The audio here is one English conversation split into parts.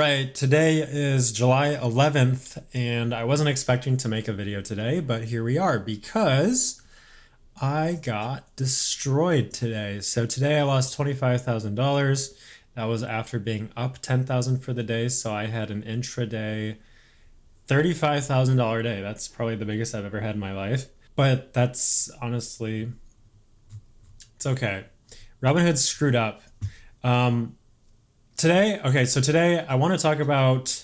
right, today is July 11th, and I wasn't expecting to make a video today, but here we are because I got destroyed today. So today I lost $25,000. That was after being up 10,000 for the day, so I had an intraday $35,000 day. That's probably the biggest I've ever had in my life, but that's honestly, it's okay. Robinhood screwed up. Today I want to talk about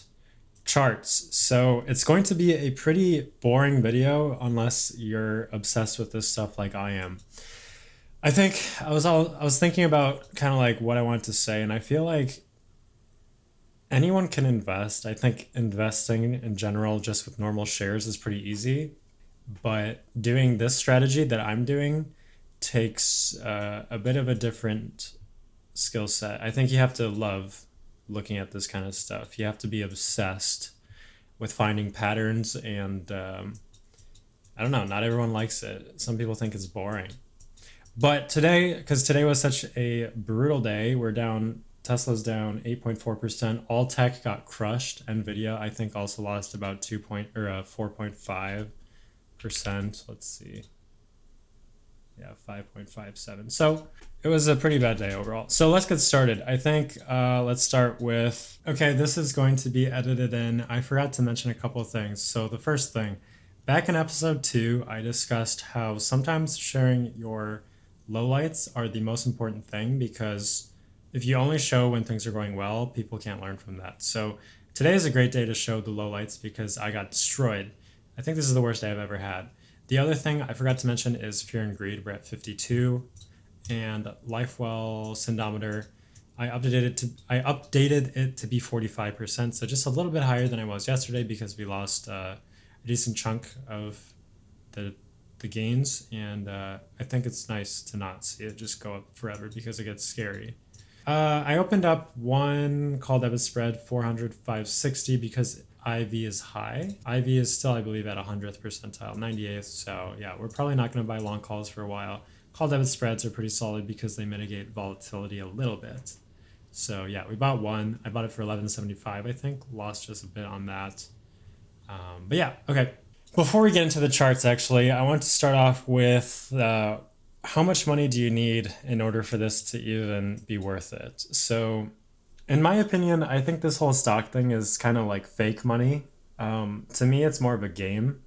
charts. So it's going to be a pretty boring video unless you're obsessed with this stuff like I am. I think I was thinking about kind of like what I wanted to say, and I feel like anyone can invest. I think investing in general just with normal shares is pretty easy, but doing this strategy that I'm doing takes a bit of a different skill set. I think you have to love looking at this kind of stuff. You have to be obsessed with finding patterns, and I don't know, not everyone likes it. Some people think it's boring. But today, because today was such a brutal day, Tesla's down 8.4%. All tech got crushed. Nvidia, I think, also lost about 4.5%. Let's see. Yeah, 5.57. So it was a pretty bad day overall. So let's get started. I think let's start with, okay, this is going to be edited in. I forgot to mention a couple of things. So the first thing, back in episode 2, I discussed how sometimes sharing your lowlights are the most important thing, because if you only show when things are going well, people can't learn from that. So today is a great day to show the lowlights because I got destroyed. I think this is the worst day I've ever had. The other thing I forgot to mention is fear and greed. We're at 52, and Lifewell syndometer, I updated it to be 45%, so just a little bit higher than I was yesterday because we lost a decent chunk of the gains, and I think it's nice to not see it just go up forever because it gets scary. I opened up one call debit spread 400 560 because IV is high. IV is still, I believe, at 100th percentile, 98th. So yeah, we're probably not going to buy long calls for a while. Call debit spreads are pretty solid because they mitigate volatility a little bit. So yeah, we bought one. I bought it for 11.75, I think. Lost just a bit on that. But yeah, okay. Before we get into the charts, actually, I want to start off with how much money do you need in order for this to even be worth it? So in my opinion, I think this whole stock thing is kind of like fake money. To me, it's more of a game.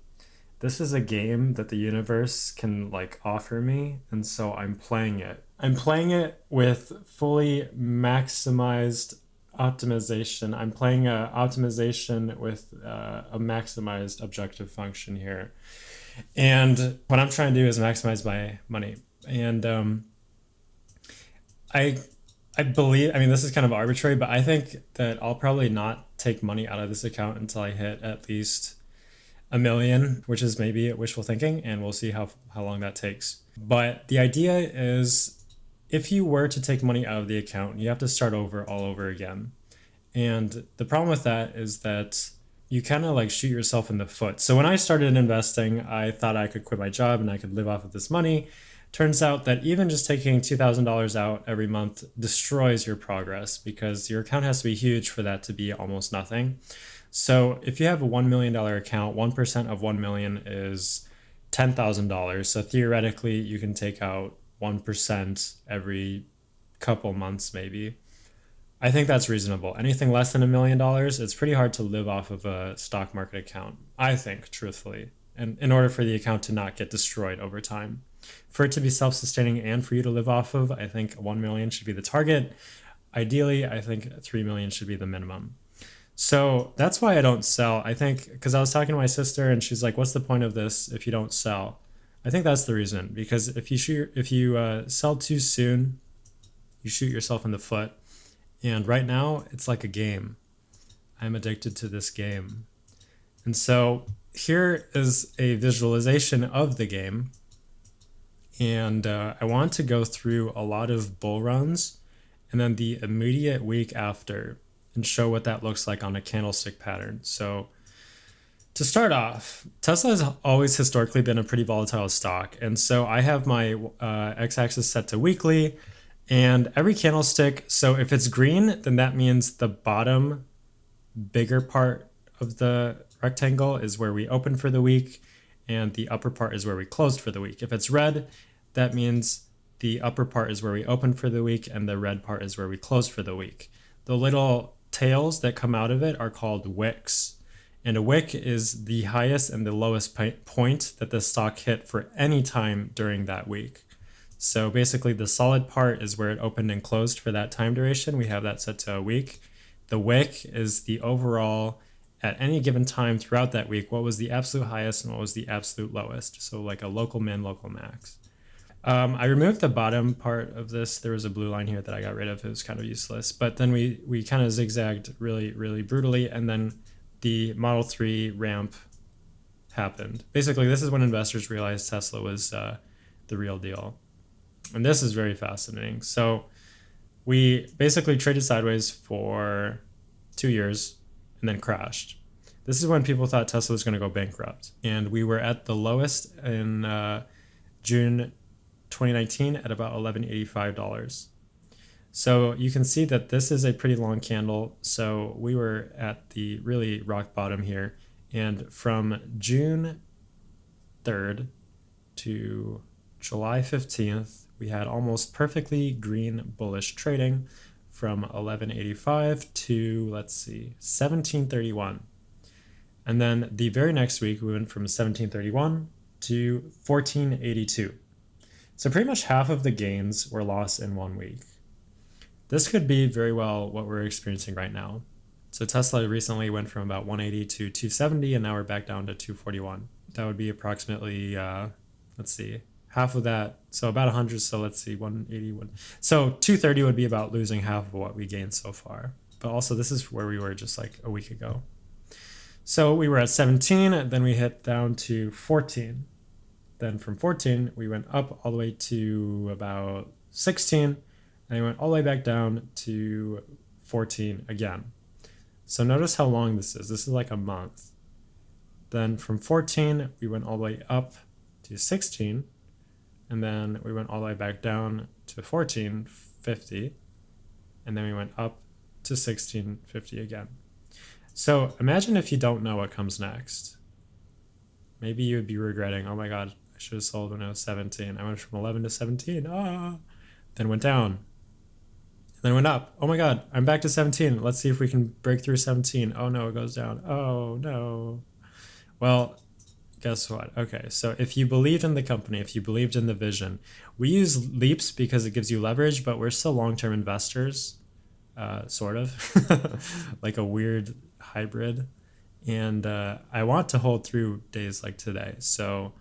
This is a game that the universe can like offer me, and so I'm playing it. I'm playing it with fully maximized optimization. I'm playing a optimization with a maximized objective function here. And what I'm trying to do is maximize my money. And I believe, I mean, this is kind of arbitrary, but I think that I'll probably not take money out of this account until I hit at least $1 million, which is maybe wishful thinking, and we'll see how long that takes. But the idea is, if you were to take money out of the account, you have to start over all over again. And the problem with that is that you kind of like shoot yourself in the foot. So when I started investing, I thought I could quit my job and I could live off of this money. Turns out that even just taking $2,000 out every month destroys your progress because your account has to be huge for that to be almost nothing. So if you have a $1 million account, 1% of 1 million is $10,000. So theoretically, you can take out 1% every couple months, maybe. I think that's reasonable. Anything less than $1 million, it's pretty hard to live off of a stock market account, I think, truthfully, and in order for the account to not get destroyed over time. For it to be self-sustaining and for you to live off of, I think 1 million should be the target. Ideally, I think 3 million should be the minimum. So that's why I don't sell. I think, because I was talking to my sister and she's like, what's the point of this if you don't sell? I think that's the reason, because if you sell too soon, you shoot yourself in the foot. And right now, it's like a game. I'm addicted to this game. And so here is a visualization of the game. And I want to go through a lot of bull runs and then the immediate week after and show what that looks like on a candlestick pattern. So to start off, Tesla has always historically been a pretty volatile stock. And so I have my x-axis set to weekly. And every candlestick, so if it's green, then that means the bottom bigger part of the rectangle is where we opened for the week, and the upper part is where we closed for the week. If it's red, that means the upper part is where we opened for the week, and the red part is where we closed for the week. The little tails that come out of it are called wicks. And a wick is the highest and the lowest point that the stock hit for any time during that week. So basically the solid part is where it opened and closed for that time duration. We have that set to a week. The wick is the overall at any given time throughout that week, what was the absolute highest and what was the absolute lowest. So like a local min, local max. I removed the bottom part of this. There was a blue line here that I got rid of. It was kind of useless. But then we kind of zigzagged really, really brutally. And then the Model 3 ramp happened. Basically, this is when investors realized Tesla was the real deal. And this is very fascinating. So we basically traded sideways for 2 years and then crashed. This is when people thought Tesla was going to go bankrupt. And we were at the lowest in June 2019 at about $11.85. So you can see that this is a pretty long candle. So we were at the really rock bottom here. And from June 3rd to July 15th, we had almost perfectly green bullish trading from 11.85 to, let's see, 17.31. And then the very next week, we went from 17.31 to 14.82. So pretty much half of the gains were lost in 1 week. This could be very well what we're experiencing right now. So Tesla recently went from about 180 to 270, and now we're back down to 241. That would be approximately, let's see, half of that. So about 100. So let's see, 181. So 230 would be about losing half of what we gained so far. But also this is where we were just like a week ago. So we were at 17, then we hit down to 14. Then from 14, we went up all the way to about 16, and we went all the way back down to 14 again. So notice how long this is. This is like a month. Then from 14, we went all the way up to 16, and then we went all the way back down to 14.50, and then we went up to 16.50 again. So imagine if you don't know what comes next. Maybe you would be regretting, oh my God, I should have sold when I was 17. I went from 11 to 17. Then went down. Then went up. Oh my God, I'm back to 17. Let's see if we can break through 17. Oh no, it goes down. Oh no. Well, guess what? Okay, so if you believed in the company, if you believed in the vision, we use leaps because it gives you leverage, but we're still long-term investors, sort of, like a weird hybrid. And I want to hold through days like today. So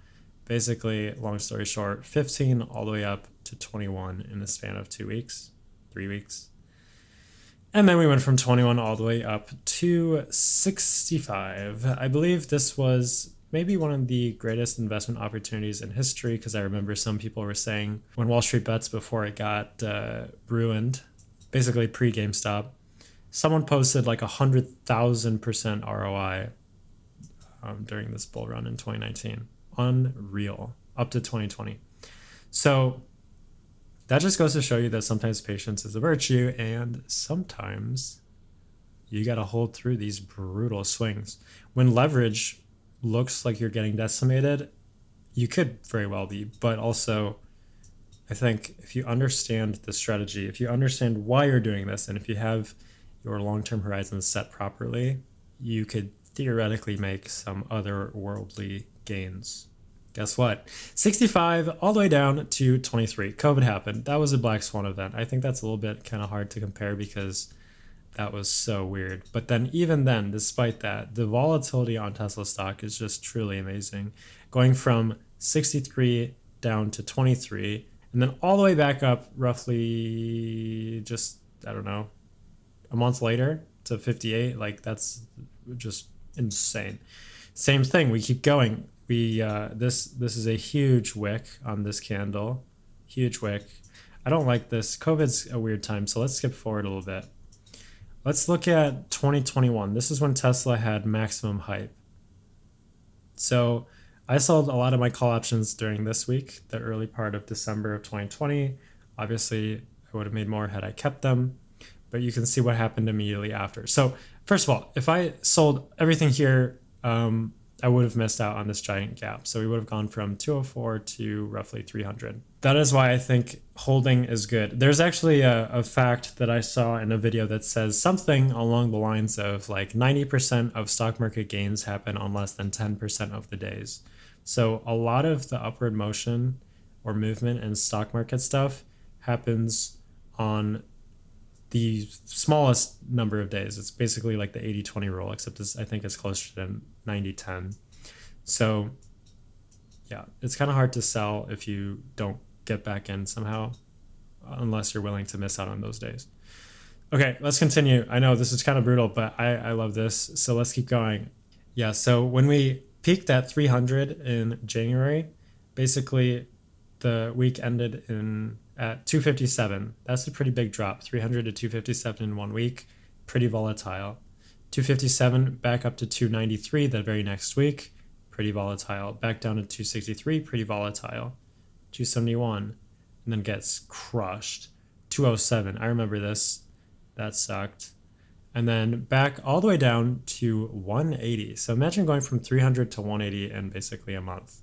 basically, long story short, 15 all the way up to 21 in the span of 2 weeks, 3 weeks. And then we went from 21 all the way up to 65. I believe this was maybe one of the greatest investment opportunities in history, because I remember some people were saying when Wall Street Bets, before it got ruined, basically pre-GameStop, someone posted like 100,000% ROI during this bull run in 2019. Unreal. Up to 2020. So that just goes to show you that sometimes patience is a virtue, and sometimes you got to hold through these brutal swings. When leverage looks like you're getting decimated, you could very well be, but also I think if you understand the strategy, if you understand why you're doing this, and if you have your long-term horizons set properly, you could theoretically make some otherworldly gains. Guess what? 65 all the way down to 23. COVID happened. That was a black swan event. I think that's a little bit kind of hard to compare because that was so weird. But then even then, despite that, the volatility on Tesla stock is just truly amazing. Going from 63 down to 23, and then all the way back up roughly just, I don't know, a month later to 58. Like, that's just insane. Same thing. We keep going. This is a huge wick on this candle. Huge wick. I don't like this. COVID's a weird time, so let's skip forward a little bit. Let's look at 2021. This is when Tesla had maximum hype. So I sold a lot of my call options during this week, the early part of December of 2020. Obviously, I would have made more had I kept them, but you can see what happened immediately after. So First of all, if I sold everything here, I would have missed out on this giant gap. So we would have gone from 204 to roughly 300. That is why I think holding is good. There's actually a fact that I saw in a video that says something along the lines of like 90% of stock market gains happen on less than 10% of the days. So a lot of the upward motion or movement in stock market stuff happens on the smallest number of days. It's basically like the 80-20 rule, except I think it's closer to 90-10. So yeah, it's kind of hard to sell if you don't get back in somehow, unless you're willing to miss out on those days. Okay, let's continue. I know this is kind of brutal, but I love this. So let's keep going. Yeah, so when we peaked at 300 in January, basically the week ended at 257. That's a pretty big drop, 300 to 257 in 1 week, pretty volatile. 257 back up to 293 the very next week, pretty volatile. Back down to 263, pretty volatile. 271, and then gets crushed. 207, I remember this, that sucked. And then back all the way down to 180. So imagine going from 300 to 180 in basically a month.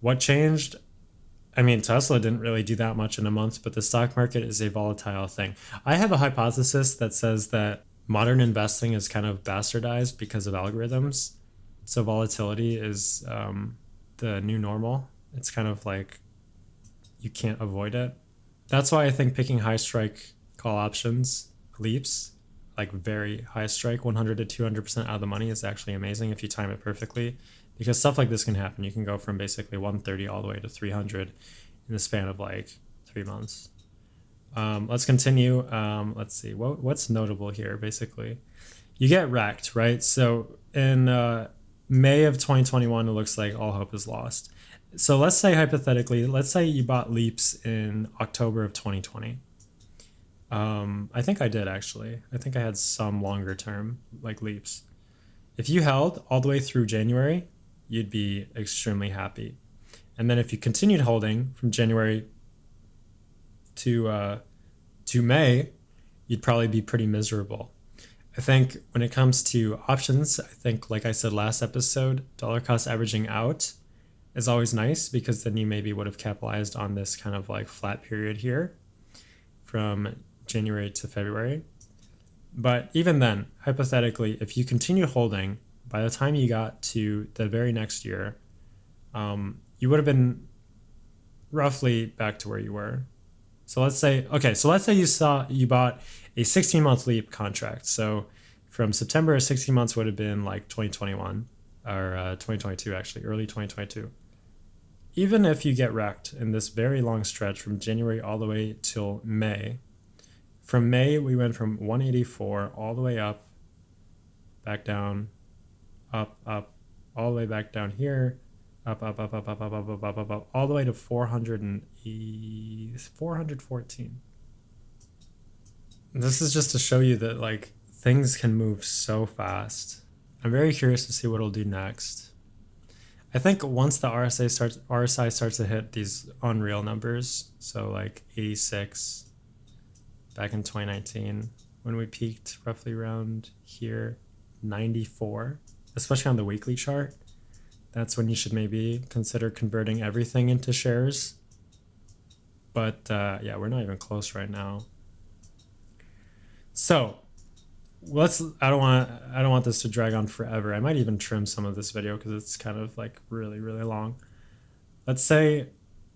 What changed? I mean, Tesla didn't really do that much in a month, but the stock market is a volatile thing. I have a hypothesis that says that modern investing is kind of bastardized because of algorithms. So volatility is the new normal. It's kind of like you can't avoid it. That's why I think picking high strike call options, leaps, like very high strike, 100 to 200% out of the money is actually amazing if you time it perfectly. Because stuff like this can happen. You can go from basically 130 all the way to 300 in the span of like 3 months. Let's continue. Let's see. What's notable here, basically? You get wrecked, right? So in May of 2021, it looks like all hope is lost. So let's say hypothetically, let's say you bought leaps in October of 2020. I think I did actually. I think I had some longer term like leaps. If you held all the way through January, you'd be extremely happy. And then if you continued holding from January to May, you'd probably be pretty miserable. I think when it comes to options, I think, like I said last episode, dollar cost averaging out is always nice because then you maybe would have capitalized on this kind of like flat period here from January to February. But even then, hypothetically, if you continue holding, by the time you got to the very next year, you would have been roughly back to where you were. So let's say you bought a 16-month leap contract. So from September, 16 months would have been like 2021 or 2022, actually, early 2022. Even if you get wrecked in this very long stretch from January all the way till May, from May, we went from 184 all the way up, back down, up, all the way back down here, up, all the way to 414. This is just to show you that like things can move so fast. I'm very curious to see what it'll do next. I think once the RSI starts to hit these unreal numbers, so like 86 back in 2019, when we peaked roughly around here, 94, especially on the weekly chart, that's when you should maybe consider converting everything into shares. But yeah, we're not even close right now. So I don't want this to drag on forever. I might even trim some of this video because it's kind of like really, really long. Let's say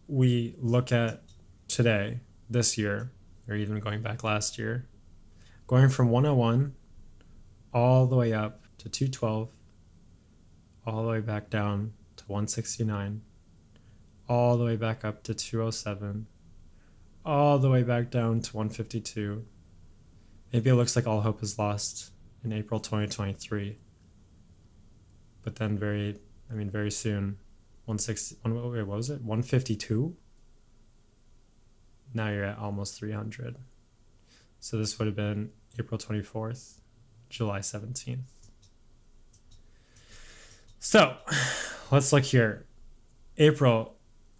we look at today, this year, or even going back last year, going from 101 all the way up to 212, all the way back down to 169, all the way back up to 207, all the way back down to 152. Maybe it looks like all hope is lost in April 2023. But then very soon, 152? Now you're at almost 300. So this would have been April 24th, July 17th. So let's look here. April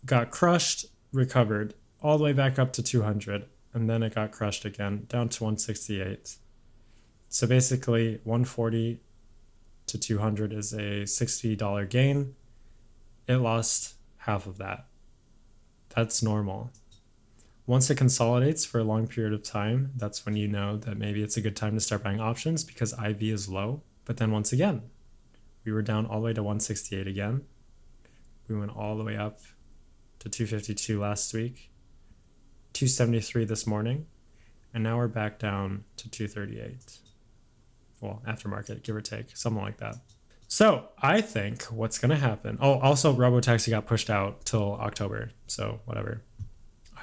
got crushed, recovered, all the way back up to 200. And then it got crushed again, down to 168. So basically 140 to 200 is a $60 gain. It lost half of that. That's normal. Once it consolidates for a long period of time, that's when you know that maybe it's a good time to start buying options because IV is low. But then once again, we were down all the way to 168 again. We went all the way up to 252 last week, 273 this morning, and now we're back down to 238. Well, aftermarket, give or take, something like that. So I think what's going to happen. Oh, also Robotaxi got pushed out till October. So whatever.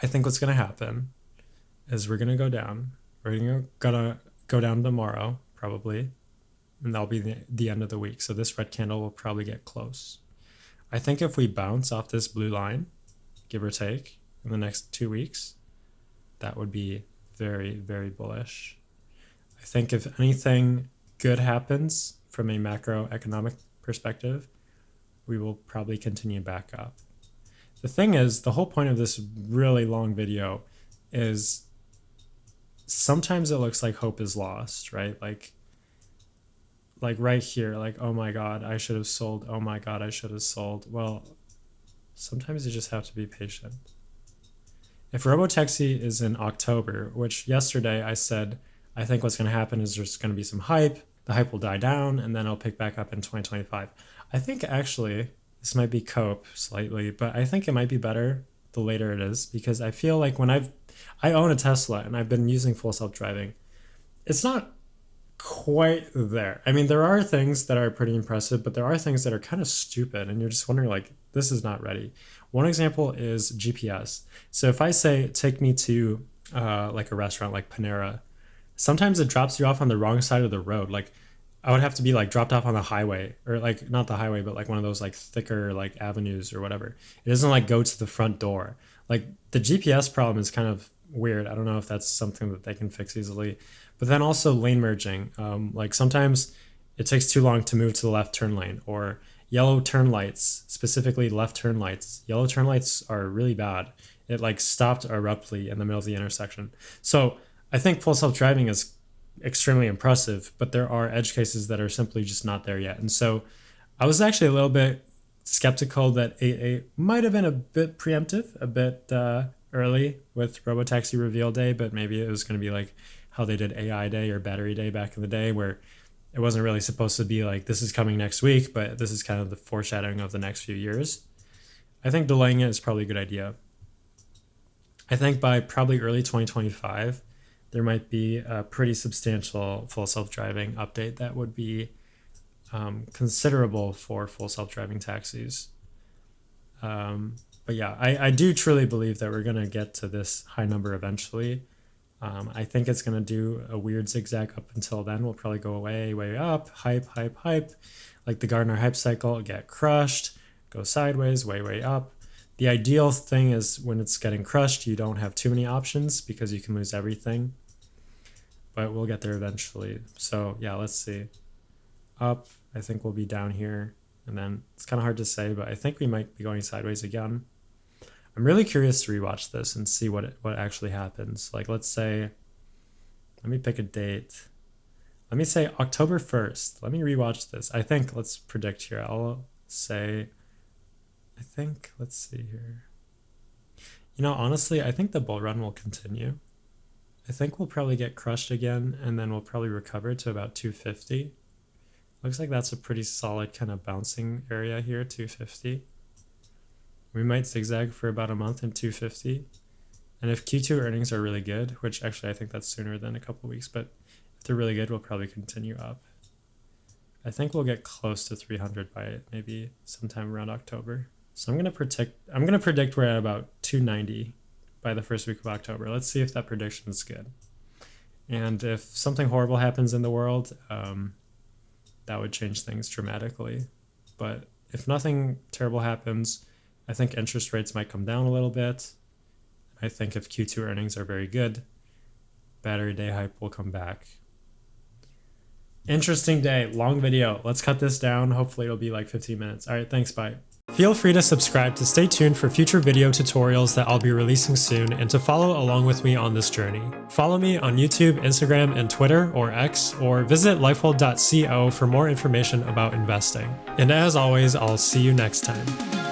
I think what's going to happen is we're going to go down. We're gonna go down tomorrow, probably. And that'll be the end of the week. So this red candle will probably get close. I think if we bounce off this blue line, give or take, in the next 2 weeks, that would be very, very bullish. I think if anything good happens from a macroeconomic perspective, we will probably continue back up. The thing is, the whole point of this really long video is sometimes it looks like hope is lost, right? Like right here, like, oh my God, I should have sold. Oh my God, I should have sold. Well, sometimes you just have to be patient. If Robotaxi is in October, which yesterday I said, I think what's going to happen is there's going to be some hype. The hype will die down, and then it'll pick back up in 2025. I think actually this might be cope slightly, but I think it might be better the later it is, because I feel like when I own a Tesla and I've been using full self-driving, it's not quite there. I mean, there are things that are pretty impressive, but there are things that are kind of stupid, and you're just wondering, like, this is not ready. One example is GPS. So if I say, take me to like a restaurant like Panera, sometimes it drops you off on the wrong side of the road. Like I would have to be like dropped off on the highway, or like not the highway, but like one of those like thicker like avenues or whatever. It doesn't like go to the front door. Like the GPS problem is kind of weird. I don't know if that's something that they can fix easily. But then also lane merging. Like sometimes it takes too long to move to the left turn lane, or yellow turn lights, specifically left turn lights. Yellow turn lights are really bad. It like stopped abruptly in the middle of the intersection. So I think full self-driving is extremely impressive, but there are edge cases that are simply just not there yet. And so I was actually a little bit skeptical that 8.8 might have been a bit preemptive, a bit early with Robotaxi reveal day, but maybe it was going to be like how they did AI day or battery day back in the day, where it wasn't really supposed to be like, this is coming next week, but this is kind of the foreshadowing of the next few years. I think delaying it is probably a good idea. I think by probably early 2025, there might be a pretty substantial full self-driving update that would be considerable for full self-driving taxis. But yeah, I do truly believe that we're going to get to this high number eventually. I think it's going to do a weird zigzag up until then. We'll probably go way up, hype, like the Gardner hype cycle, get crushed, go sideways, way up. The ideal thing is when it's getting crushed, you don't have too many options because you can lose everything. But we'll get there eventually. So yeah, let's see. Up, I think we'll be down here. And then it's kind of hard to say, but I think we might be going sideways again. I'm really curious to rewatch this and see what actually happens. Like, let's say, let me pick a date. Let me say October 1st. Let me rewatch this. I think, let's predict here. I'll say, let's see here. You know, honestly, I think the bull run will continue. I think we'll probably get crushed again, and then we'll probably recover to about 250. Looks like that's a pretty solid kind of bouncing area here, 250. We might zigzag for about a month in 250. And if Q2 earnings are really good, which actually I think that's sooner than a couple of weeks, but if they're really good, we'll probably continue up. I think we'll get close to 300 by maybe sometime around October. So I'm gonna predict we're at about 290 by the first week of October. Let's see if that prediction is good. And if something horrible happens in the world, that would change things dramatically. But if nothing terrible happens, I think interest rates might come down a little bit. I think if Q2 earnings are very good, battery day hype will come back. Interesting day, long video. Let's cut this down. Hopefully it'll be like 15 minutes. All right, thanks, bye. Feel free to subscribe to stay tuned for future video tutorials that I'll be releasing soon and to follow along with me on this journey. Follow me on YouTube, Instagram, and Twitter or X, or visit lifewell.co for more information about investing. And as always, I'll see you next time.